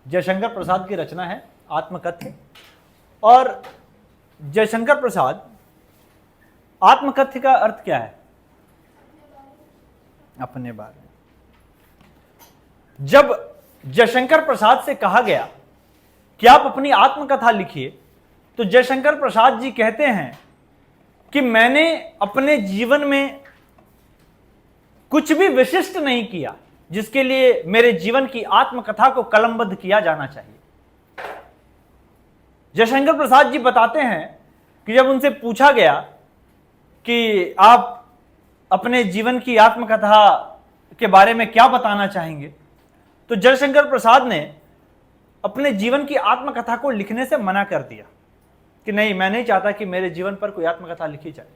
जयशंकर प्रसाद की रचना है आत्मकथ्य। और जयशंकर प्रसाद, आत्मकथ्य का अर्थ क्या है? अपने बारे में। जब जयशंकर प्रसाद से कहा गया कि आप अपनी आत्मकथा लिखिए, तो जयशंकर प्रसाद जी कहते हैं कि मैंने अपने जीवन में कुछ भी विशिष्ट नहीं किया जिसके लिए मेरे जीवन की आत्मकथा को कलमबद्ध किया जाना चाहिए। जयशंकर प्रसाद जी बताते हैं कि जब उनसे पूछा गया कि आप अपने जीवन की आत्मकथा के बारे में क्या बताना चाहेंगे, तो जयशंकर प्रसाद ने अपने जीवन की आत्मकथा को लिखने से मना कर दिया कि नहीं, मैं नहीं चाहता कि मेरे जीवन पर कोई आत्मकथा लिखी जाए।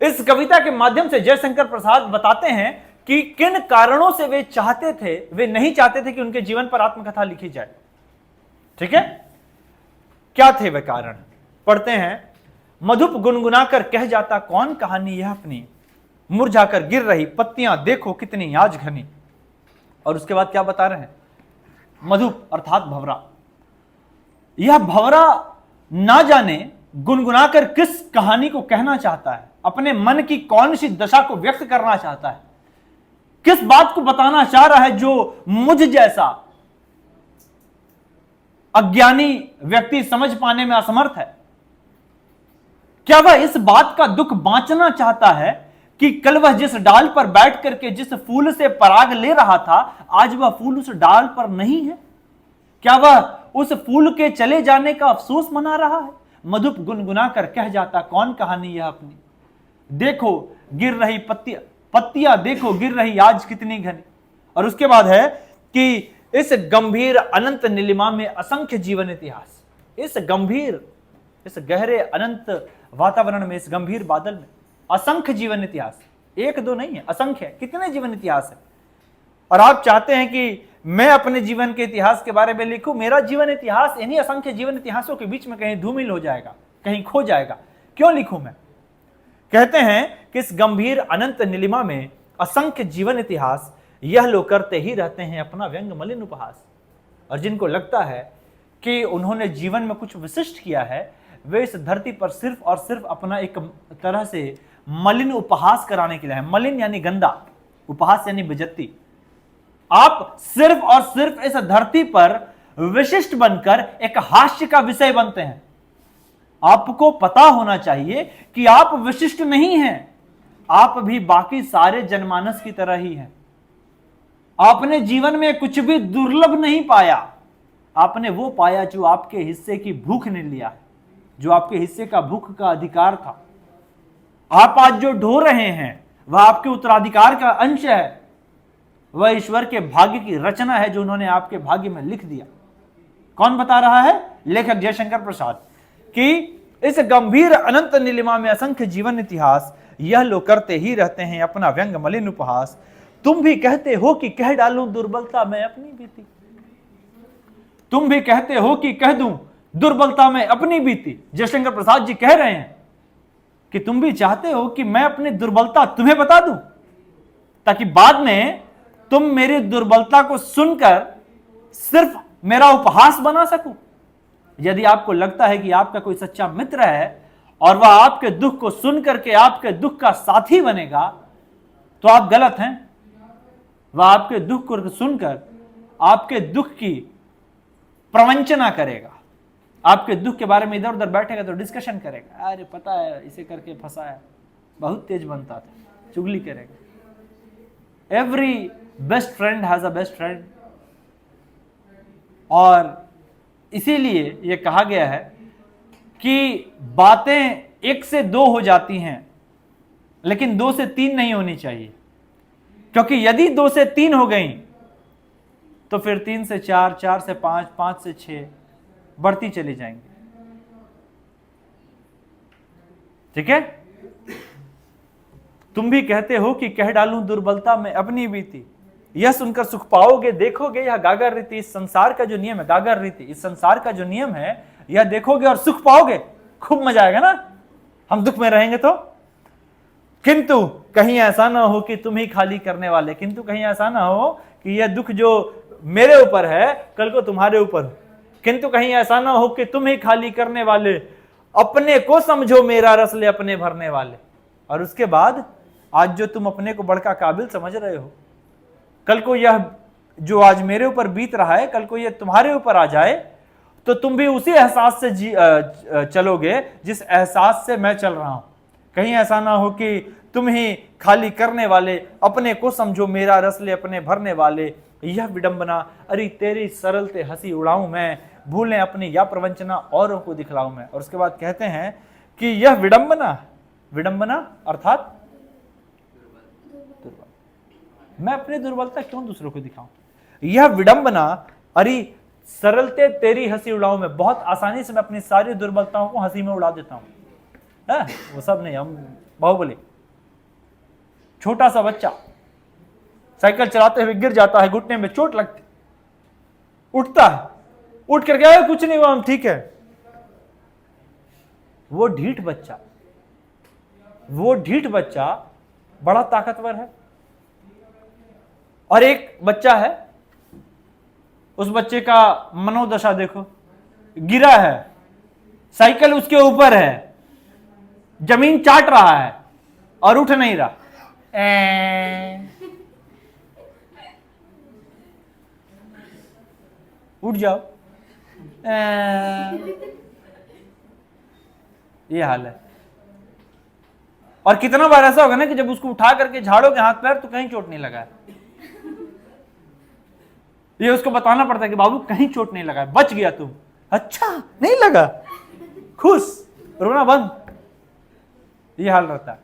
इस कविता के माध्यम से जयशंकर प्रसाद बताते हैं कि किन कारणों से वे नहीं चाहते थे कि उनके जीवन पर आत्मकथा लिखी जाए। ठीक है, क्या थे वे कारण? पढ़ते हैं। मधुप गुनगुनाकर कह जाता कौन कहानी यह अपनी, मुरझाकर गिर रही पत्तियां देखो कितनी आज घनी। और उसके बाद क्या बता रहे हैं? मधुप अर्थात भंवरा। यह भंवरा ना जाने गुनगुनाकर किस कहानी को कहना चाहता है, अपने मन की कौन सी दशा को व्यक्त करना चाहता है, किस बात को बताना चाह रहा है जो मुझ जैसा अज्ञानी व्यक्ति समझ पाने में असमर्थ है। क्या वह इस बात का दुख बांचना चाहता है कि कल वह जिस डाल पर बैठ करके जिस फूल से पराग ले रहा था, आज वह फूल उस डाल पर नहीं है? क्या वह उस फूल के चले जाने का अफसोस मना रहा है? मधुप गुनगुनाकर कह जाता कौन कहानी यह अपनी, देखो गिर रही पत्तियां देखो गिर रही आज कितनी घनी। और उसके बाद है कि इस गंभीर अनंत नीलिमा में असंख्य जीवन इतिहास। इस गंभीर, इस गहरे अनंत वातावरण में, इस गंभीर बादल में असंख्य जीवन इतिहास, एक दो नहीं है, असंख्य है। कितने जीवन इतिहास है? और आप चाहते हैं कि मैं अपने जीवन के इतिहास के बारे में लिखूं? मेरा जीवन इतिहास इन्हीं असंख्य जीवन इतिहासों के बीच में कहीं धूमिल हो जाएगा, कहीं खो जाएगा। क्यों लिखूं मैं? कहते हैं कि इस गंभीर अनंत नीलिमा में असंख्य जीवन इतिहास यह लोग करते ही रहते हैं अपना व्यंग मलिन उपहास। और जिनको लगता है कि उन्होंने जीवन में कुछ विशिष्ट किया है, वे इस धरती पर सिर्फ और सिर्फ अपना एक तरह से मलिन उपहास कराने के लिए है। मलिन यानी गंदा, उपहास यानी बेइज्जती। आप सिर्फ और सिर्फ इस धरती पर विशिष्ट बनकर एक हास्य का विषय बनते हैं। आपको पता होना चाहिए कि आप विशिष्ट नहीं हैं, आप भी बाकी सारे जनमानस की तरह ही हैं। आपने जीवन में कुछ भी दुर्लभ नहीं पाया, आपने वो पाया जो आपके हिस्से की भूख ने लिया है, जो आपके हिस्से का भूख का अधिकार था। आप आज जो ढो रहे हैं वह आपके उत्तराधिकार का अंश है, वह ईश्वर के भाग्य की रचना है जो उन्होंने आपके भाग्य में लिख दिया। कौन बता रहा है? लेखक जयशंकर प्रसाद। कि इस गंभीर अनंत नीलिमा में असंख्य जीवन इतिहास यह लोग करते ही रहते हैं अपना व्यंग मलिन उपहास। तुम भी कहते हो कि कह डालूं दुर्बलता मैं अपनी बीती, तुम भी कहते हो कि कह दूं दुर्बलता में अपनी बीती। जयशंकर प्रसाद जी कह रहे हैं कि तुम भी चाहते हो कि मैं अपनी दुर्बलता तुम्हें बता दूं, ताकि बाद में तुम मेरी दुर्बलता को सुनकर सिर्फ मेरा उपहास बना सकूं। यदि आपको लगता है कि आपका कोई सच्चा मित्र है और वह आपके दुख को सुनकर के आपके दुख का साथी बनेगा, तो आप गलत हैं। वह आपके दुख को सुनकर आपके दुख की प्रवंचना करेगा, आपके दुख के बारे में इधर उधर बैठेगा तो डिस्कशन करेगा। अरे पता है इसे करके फंसा है, बहुत तेज बनता था, चुगली करेगा। Every best friend has a best friend. और इसीलिए यह कहा गया है कि बातें 1 से 2 हो जाती हैं, लेकिन 2 से 3 नहीं होनी चाहिए, क्योंकि यदि 2 से 3 हो गई तो फिर 3 से 4, 4 से 5, 5 से 6 बढ़ती चली जाएंगी। ठीक है? तुम भी कहते हो कि कह डालूं दुर्बलता में अपनी बीती, यह सुनकर सुख पाओगे देखोगे यह गागर रीति। इस संसार का जो नियम है, गागर रीति, इस संसार का जो नियम है, यह देखोगे और सुख पाओगे, खूब मजा आएगा ना हम दुख में रहेंगे तो। किंतु कहीं ऐसा ना हो कि तुम ही खाली करने वाले, किंतु कहीं ऐसा ना हो कि यह दुख जो मेरे ऊपर है, कल को तुम्हारे ऊपर हो। किंतु कहीं ऐसा ना हो कि तुम ही खाली करने वाले, अपने को समझो मेरा रस ले अपने भरने वाले। और उसके बाद आज जो तुम अपने को बड़का काबिल समझ रहे हो, कल को यह जो आज मेरे ऊपर बीत रहा है, कल को यह तुम्हारे ऊपर आ जाए तो तुम भी उसी एहसास से चलोगे जिस एहसास से मैं चल रहा हूं। कहीं ऐसा ना हो कि तुम ही खाली करने वाले, अपने को समझो मेरा रस ले अपने भरने वाले। यह विडंबना, अरे तेरी सरलते हंसी उड़ाऊं मैं, भूलें अपनी या प्रवंचना औरों को दिखलाऊं मैं। और उसके बाद कहते हैं कि यह विडंबना, विडंबना अर्थात मैं अपनी दुर्बलता क्यों दूसरों को दिखाऊं। यह विडंबना, अरे सरलते तेरी हंसी उड़ाऊं मैं, बहुत आसानी से मैं अपनी सारी दुर्बलताओं को हंसी में उड़ा देता हूं। वो सब नहीं, हम बाहुबली। छोटा सा बच्चा साइकिल चलाते हुए गिर जाता है, घुटने में चोट लगती, उठता है, उठ कर क्या, कुछ नहीं हुआ, हम ठीक है। वो ढीठ बच्चा बड़ा ताकतवर है। और एक बच्चा है, उस बच्चे का मनोदशा देखो, गिरा है, साइकिल उसके ऊपर है, जमीन चाट रहा है और उठ नहीं रहा। उठ जाओ, ये हाल है। और कितना बार ऐसा होगा ना कि जब उसको उठा करके झाड़ोगे हाथ पैर तो कहीं चोट नहीं लगा है। ये उसको बताना पड़ता है कि बाबू कहीं चोट नहीं लगा है, बच गया तुम। अच्छा नहीं लगा, खुश, रोना बंद। ये हाल रहता है।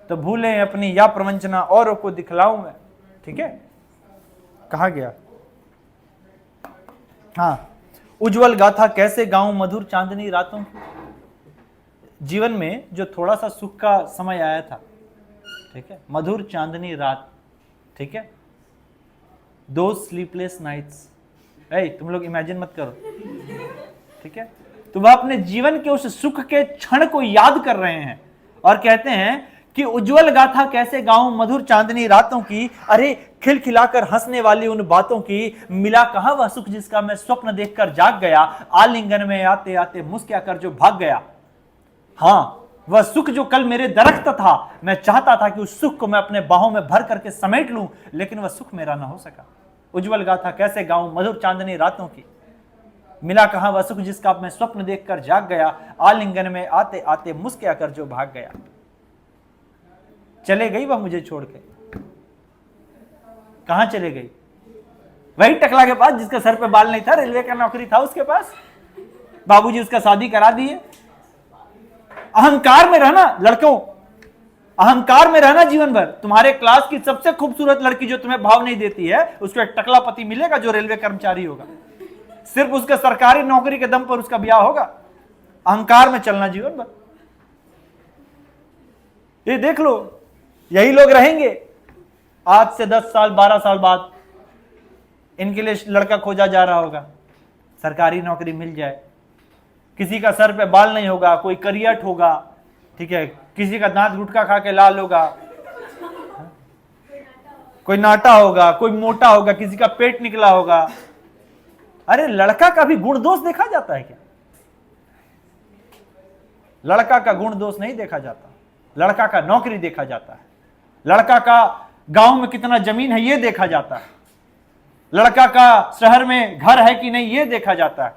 तो भूलें अपनी या प्रवंचना औरों को दिखलाऊं मैं। ठीक है, कहा गया, हाँ, उज्जवल गाथा कैसे गाऊं मधुर चांदनी रातों की। जीवन में जो थोड़ा सा सुख का समय आया था, ठीक है, मधुर चांदनी रात, ठीक है, दो स्लीपलेस नाइट्स, तुम लोग इमेजिन मत करो, ठीक है। तो वह अपने जीवन के उस सुख के क्षण को याद कर रहे हैं और कहते हैं कि उज्जवल गाथा कैसे गाऊं मधुर चांदनी रातों की, अरे खिलखिलाकर हंसने वाली उन बातों की, मिला कहां वह सुख जिसका मैं स्वप्न देखकर जाग गया, आलिंगन में आते आते मुस्कुरा कर जो भाग गया। हाँ, वह सुख जो कल मेरे दरख्त था, मैं चाहता था कि उस सुख को मैं अपने बाहों में भर करके समेट लूं, लेकिन वह सुख मेरा ना हो सका। उज्जवल गाथा कैसे गाऊं मधुर चांदनी रातों की, मिला कहां वह सुख जिसका मैं स्वप्न देखकर जाग गया, आलिंगन में आते आते मुस्कुरा कर जो भाग गया। चले गई वह मुझे छोड़ के, कहां चले गई? वही टकला के पास जिसके सर पे बाल नहीं था, रेलवे का नौकरी था उसके पास, बाबूजी उसका शादी करा दिए। अहंकार में रहना लड़कों, अहंकार में रहना जीवन भर। तुम्हारे क्लास की सबसे खूबसूरत लड़की जो तुम्हें भाव नहीं देती है, उसको एक टकला पति मिलेगा जो रेलवे कर्मचारी होगा, सिर्फ उसके सरकारी नौकरी के दम पर उसका ब्याह होगा। अहंकार में चलना जीवन भर। ये देख लो, यही लोग रहेंगे आज से 10 साल 12 साल बाद। इनके लिए लड़का खोजा जा रहा होगा, सरकारी नौकरी मिल जाए, किसी का सर पे बाल नहीं होगा, कोई करियट होगा, ठीक है, किसी का दांत गुटखा खा के लाल होगा, कोई नाटा होगा, कोई मोटा होगा, किसी का पेट निकला होगा। अरे लड़का का भी गुण दोष देखा जाता है क्या? लड़का का गुण दोष नहीं देखा जाता, लड़का का नौकरी देखा जाता है, लड़का का गांव में कितना जमीन है ये देखा जाता है, लड़का का शहर में घर है कि नहीं ये देखा जाता है,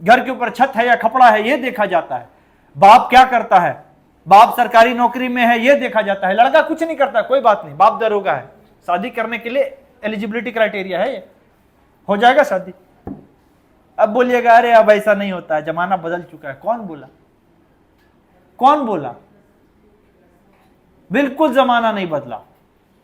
घर के ऊपर छत है या खपड़ा है ये देखा जाता है, बाप क्या करता है, बाप सरकारी नौकरी में है ये देखा जाता है। लड़का कुछ नहीं करता, कोई बात नहीं, बाप दरोगा है, शादी करने के लिए एलिजिबिलिटी क्राइटेरिया है, ये हो जाएगा शादी। अब बोलिएगा अरे अब ऐसा नहीं होता है, जमाना बदल चुका है। कौन बोला? कौन बोला? बिल्कुल जमाना नहीं बदला,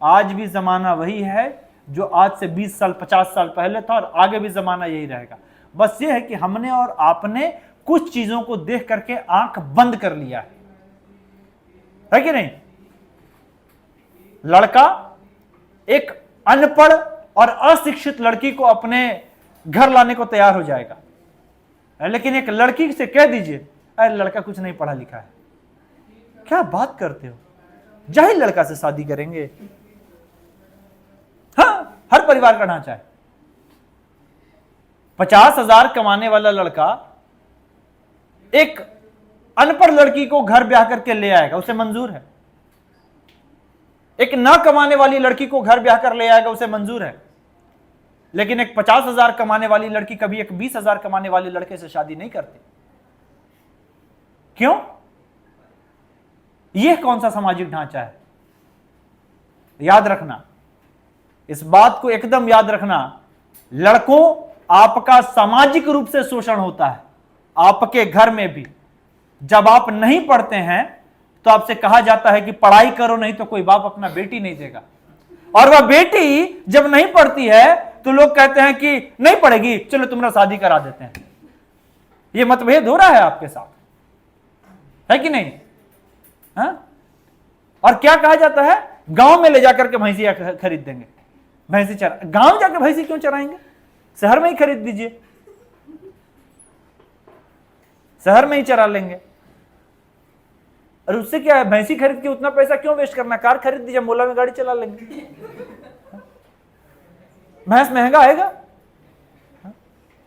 आज भी जमाना वही है जो आज से 20 साल 50 साल पहले था, और आगे भी जमाना यही रहेगा। बस ये है कि हमने और आपने कुछ चीजों को देख करके आंख बंद कर लिया है कि नहीं? लड़का एक अनपढ़ और अशिक्षित लड़की को अपने घर लाने को तैयार हो जाएगा, लेकिन एक लड़की से कह दीजिए अरे लड़का कुछ नहीं पढ़ा लिखा है, क्या बात करते हो, जाहिल लड़का से शादी करेंगे। हाँ, हर परिवार का ढांचा है। 50,000 कमाने वाला लड़का एक अनपढ़ लड़की को घर ब्याह करके ले आएगा, उसे मंजूर है। एक ना कमाने वाली लड़की को घर ब्याह कर ले आएगा, उसे मंजूर है। लेकिन एक 50,000 कमाने वाली लड़की कभी एक 20,000 कमाने वाले लड़के से शादी नहीं करती। क्यों? यह कौन सा सामाजिक ढांचा है? याद रखना, इस बात को एकदम याद रखना, लड़कों, आपका सामाजिक रूप से शोषण होता है। आपके घर में भी जब आप नहीं पढ़ते हैं तो आपसे कहा जाता है कि पढ़ाई करो, नहीं तो कोई बाप अपना बेटी नहीं देगा। और वह बेटी जब नहीं पढ़ती है तो लोग कहते हैं कि नहीं पढ़ेगी, चलो तुम्हारा शादी करा देते हैं। यह मतभेद हो रहा है आपके साथ, है कि नहीं? हा? और क्या कहा जाता है? गांव में ले जाकर के भैंसिया खरीद देंगे, भैंसी चरा। गांव जाकर भैंसी क्यों चराएंगे? शहर में ही खरीद दीजिए, शहर में ही चरा लेंगे। और उससे क्या है? भैंसी खरीद के उतना पैसा क्यों वेस्ट करना? कार खरीद दीजिए, मोला में गाड़ी चला लेंगे। भैंस महंगा आएगा।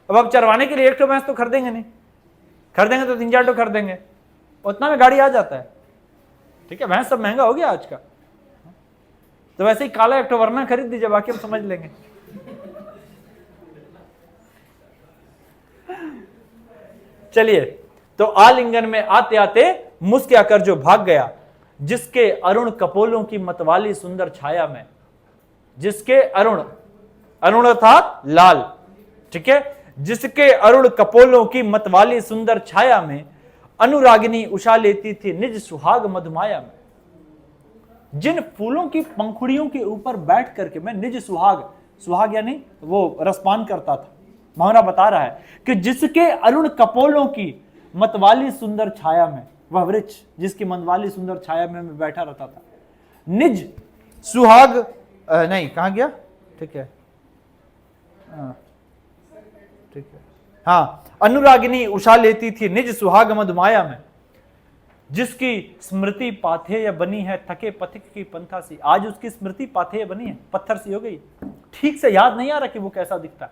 अब आप चरवाने के लिए एक तो भैंस तो खरीदेंगे नहीं, खरीदेंगे तो 3-4 तो खरीदेंगे, उतना में गाड़ी आ जाता है। ठीक है, भैंस सब महंगा हो गया आज का। तो वैसे ही काला एक तो वरना खरीद दीजिए, बाकी हम समझ लेंगे। चलिए, तो आलिंगन में आते आते मुस्कुराकर जो भाग गया, जिसके अरुण कपोलों की मतवाली सुंदर छाया में, जिसके अरुण अर्थात लाल, ठीक है, जिसके अरुण कपोलों की मतवाली सुंदर छाया में अनुरागिनी उषा लेती थी निज सुहाग मधुमाया में। जिन फूलों की पंखुड़ियों के ऊपर बैठ करके मैं निज सुहाग यानी वो रसपान करता था। भंवरा बता रहा है कि जिसके अरुण कपोलों की मतवाली सुंदर छाया में, वह वृक्ष जिसकी मतवाली सुंदर छाया में मैं बैठा रहता था। निज सुहाग नहीं, कहां गया? ठीक है, ठीक है, हाँ, अनुरागिनी उषा लेती थी निज सुहाग मधुमाया में, जिसकी स्मृति पाथेय बनी है थके पथिक की पंथा सी। आज उसकी स्मृति पाथेय बनी है, पत्थर सी हो गई, ठीक से याद नहीं आ रहा कि वो कैसा दिखता।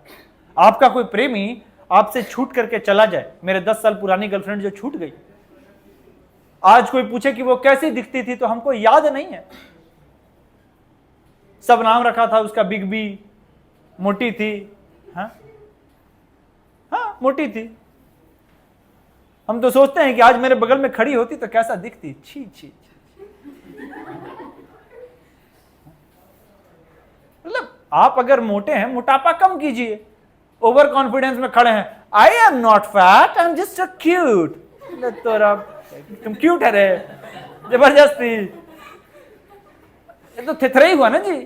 आपका कोई प्रेमी आपसे छूट करके चला जाए, मेरे 10 साल पुरानी गर्लफ्रेंड जो छूट गई, आज कोई पूछे कि वो कैसी दिखती थी तो हमको याद नहीं है। सब नाम रखा था उसका, बिग बी, मोटी थी, हाँ मोटी थी। हम तो सोचते हैं कि आज मेरे बगल में खड़ी होती तो कैसा दिखती। छी छी, मतलब आप अगर मोटे हैं, मोटापा कम कीजिए। ओवर कॉन्फिडेंस में खड़े हैं, I am not fat, I am just a cute. तो तुम क्यूट है रे, जबरदस्ती, ये तो थेथरा ही हुआ ना जी।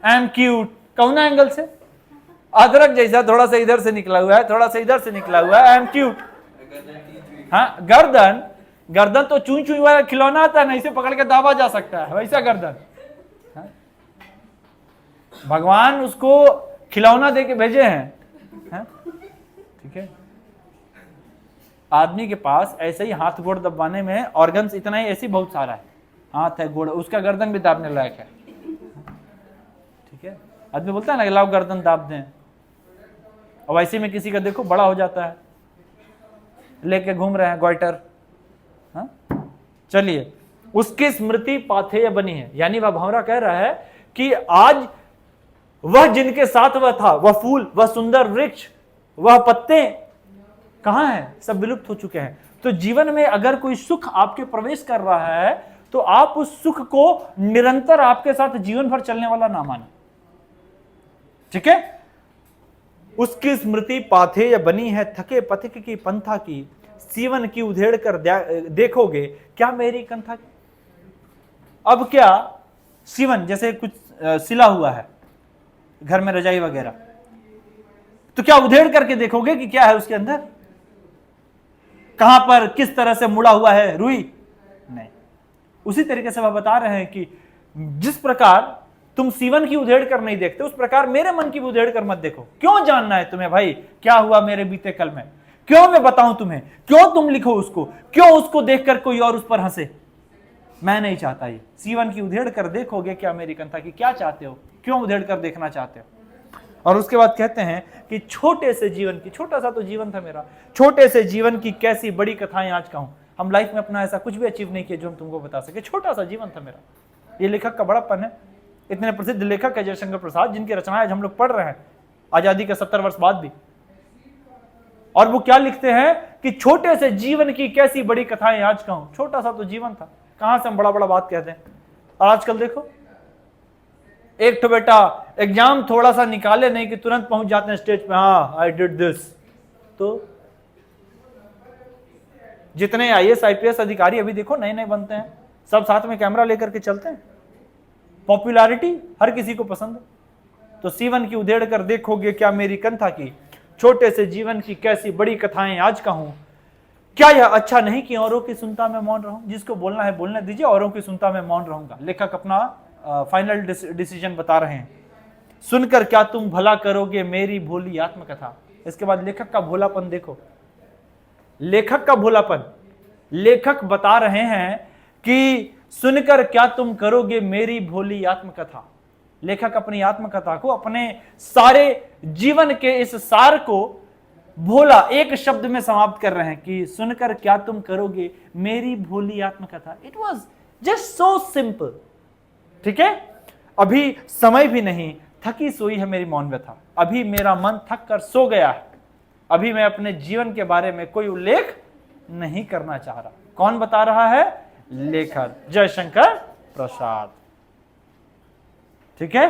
आई एम क्यूट कौन एंगल से? अदरक जैसा थोड़ा सा इधर से निकला हुआ है, थोड़ा सा इधर से निकला हुआ है, आई एम क्यूट। हाँ, गर्दन तो चुई चुई वाला खिलौना आता है ना, इसे पकड़ के दाबा जा सकता है, वैसा गर्दन। हाँ? भगवान उसको खिलौना दे के भेजे हैं। हाँ? ठीक है, आदमी के पास ऐसे ही हाथ गोड़ दबाने में ऑर्गन्स इतना ही ऐसी बहुत सारा है, हाथ है, गोड़, उसका गर्दन भी दाबने लायक है। ठीक है, आदमी बोलता है ना लाओ गर्दन दाब दें, और वैसे में किसी का देखो बड़ा हो जाता है, लेके घूम रहे हैं गोइटर। हाँ? चलिए, उसकी स्मृति पाथेय बनी है, यानी वह भंवरा कह रहा है कि आज वह जिनके साथ वह था, वह फूल, वह सुंदर वृक्ष, वह पत्ते कहां हैं? सब विलुप्त हो चुके हैं। तो जीवन में अगर कोई सुख आपके प्रवेश कर रहा है तो आप उस सुख को निरंतर आपके साथ जीवन भर चलने वाला ना माने। ठीक है, उसकी स्मृति पाथेय बनी है थके पथिक की पंथा की, सीवन की उधेड़ कर देखोगे क्या मेरी कंथा की। अब क्या सीवन, जैसे कुछ सिला हुआ है घर में, रजाई वगैरह, तो क्या उधेड़ करके देखोगे कि क्या है उसके अंदर? कहां पर किस तरह से मुड़ा हुआ है रुई? नहीं। उसी तरीके से वह बता रहे हैं कि जिस प्रकार तुम सीवन की उधेड़ कर नहीं देखते, उस प्रकार मेरे मन की भी उधेड़ कर मत देखो। क्यों जानना है तुम्हें भाई क्या हुआ मेरे बीते कल में? क्यों मैं बताऊं तुम्हें? क्यों तुम लिखो उसको? क्यों उसको देखकर कोई और उस पर हंसे? मैं नहीं चाहता ये। सीवन की उधेड़ कर देखोगे क्या मेरी कंथा की। क्या चाहते हो? क्यों उधेड़ कर देखना चाहते हो? और उसके बाद कहते हैं कि छोटे से जीवन की, छोटा सा तो जीवन था मेरा, छोटे से जीवन की कैसी बड़ी कथाएं आज कहूं। हम लाइफ में अपना ऐसा कुछ भी अचीव नहीं किया जो हम तुमको बता सके, छोटा सा जीवन था मेरा। ये लेखक का बड़ापन है। इतने प्रसिद्ध लेखक है जयशंकर प्रसाद, जिनकी रचनाएं आज हम लोग पढ़ रहे हैं आजादी के 70 वर्ष बाद भी। और वो क्या लिखते हैं कि छोटे से जीवन की कैसी बड़ी कथाएं आज कहूं। छोटा सा तो जीवन था, कहां से हम बड़ा बड़ा बात कहते हैं। और आजकल देखो, एक तो बेटा एग्जाम थोड़ा सा निकाले नहीं कि तुरंत पहुंच जाते हैं स्टेज पे, हाँ आई डिड दिस। तो जितने आईएएस आईपीएस अधिकारी अभी देखो नए नए बनते हैं, सब साथ में कैमरा लेकर के चलते हैं। पॉपुलैरिटी हर किसी को पसंद है। तो सीवन की उधेड़ कर देखोगे क्या मेरी कंथा की, छोटे से जीवन की कैसी बड़ी कथाएं आज कहूं। क्या यह अच्छा नहीं कि औरों की सुनता मैं मौन रहूं? जिसको बोलना है बोलने दीजिए, औरों की सुनता मैं मौन रहूंगा। लेखक अपना फाइनल डिसीजन बता रहे हैं। सुनकर क्या तुम भला करोगे मेरी भोली आत्मकथा। इसके बाद लेखक का भोलापन देखो, लेखक का भोलापन। लेखक बता रहे हैं कि सुनकर क्या तुम करोगे मेरी भोली आत्मकथा। लेखक अपनी आत्मकथा को, अपने सारे जीवन के इस सार को भोला एक शब्द में समाप्त कर रहे हैं कि सुनकर क्या तुम करोगे मेरी भोली आत्मकथा। It was just so simple. ठीक है, अभी समय भी नहीं, थकी सोई है मेरी मौन व्यथा। अभी मेरा मन थक कर सो गया है, अभी मैं अपने जीवन के बारे में कोई उल्लेख नहीं करना चाह रहा। कौन बता रहा है? लेखक जयशंकर प्रसाद। ठीक है।